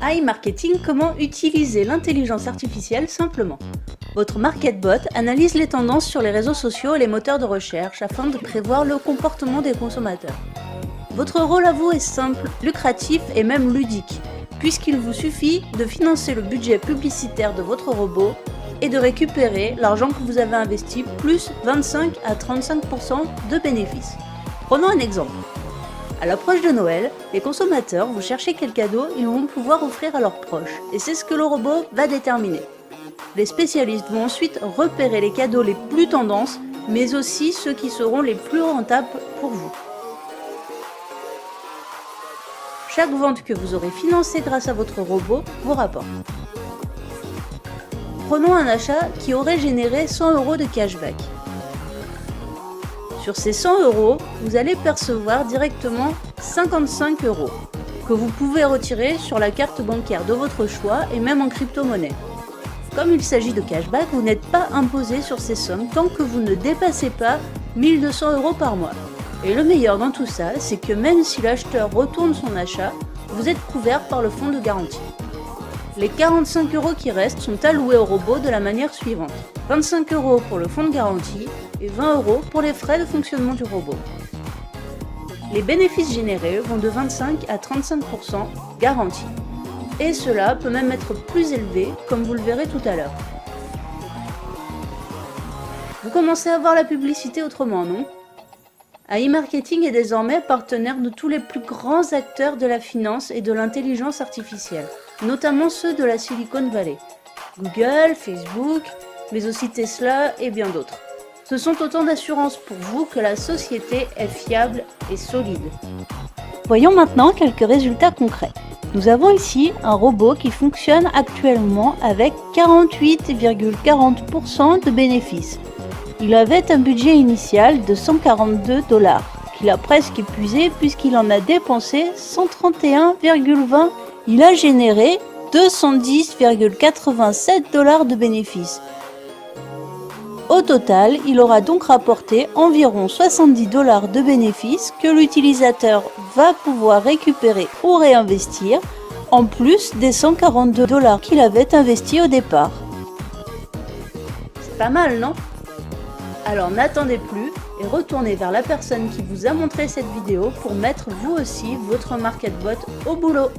iMarketing, comment utiliser l'intelligence artificielle simplement. Votre MarketBot analyse les tendances sur les réseaux sociaux et les moteurs de recherche afin de prévoir le comportement des consommateurs. Votre rôle à vous est simple, lucratif et même ludique, puisqu'il vous suffit de financer le budget publicitaire de votre robot et de récupérer l'argent que vous avez investi plus 25 à 35% de bénéfices. Prenons un exemple. À l'approche de Noël, les consommateurs vont chercher quel cadeau ils vont pouvoir offrir à leurs proches, et c'est ce que le robot va déterminer. Les spécialistes vont ensuite repérer les cadeaux les plus tendances, mais aussi ceux qui seront les plus rentables pour vous. Chaque vente que vous aurez financée grâce à votre robot vous rapporte. Prenons un achat qui aurait généré 100 € de cashback. Sur ces 100 €, vous allez percevoir directement 55 € que vous pouvez retirer sur la carte bancaire de votre choix et même en crypto-monnaie. Comme il s'agit de cashback, vous n'êtes pas imposé sur ces sommes tant que vous ne dépassez pas 1200 € par mois. Et le meilleur dans tout ça, c'est que même si l'acheteur retourne son achat, vous êtes couvert par le fonds de garantie. Les 45 € qui restent sont alloués au robot de la manière suivante. 25 € pour le fonds de garantie et 20 € pour les frais de fonctionnement du robot. Les bénéfices générés vont de 25 à 35% garantis. Et cela peut même être plus élevé, comme vous le verrez tout à l'heure. Vous commencez à voir la publicité autrement, non ? iMarketing est désormais partenaire de tous les plus grands acteurs de la finance et de l'intelligence artificielle, notamment ceux de la Silicon Valley. Google, Facebook, mais aussi Tesla et bien d'autres. Ce sont autant d'assurances pour vous que la société est fiable et solide. Voyons maintenant quelques résultats concrets. Nous avons ici un robot qui fonctionne actuellement avec 48,40% de bénéfices. Il avait un budget initial de 142 $, qu'il a presque épuisé puisqu'il en a dépensé 131,20 $. Il a généré 210,87 $ de bénéfices. Au total, il aura donc rapporté environ 70 $ de bénéfices que l'utilisateur va pouvoir récupérer ou réinvestir, en plus des 142 $ qu'il avait investis au départ. C'est pas mal, non ? Alors n'attendez plus et retournez vers la personne qui vous a montré cette vidéo pour mettre vous aussi votre MarketBot au boulot.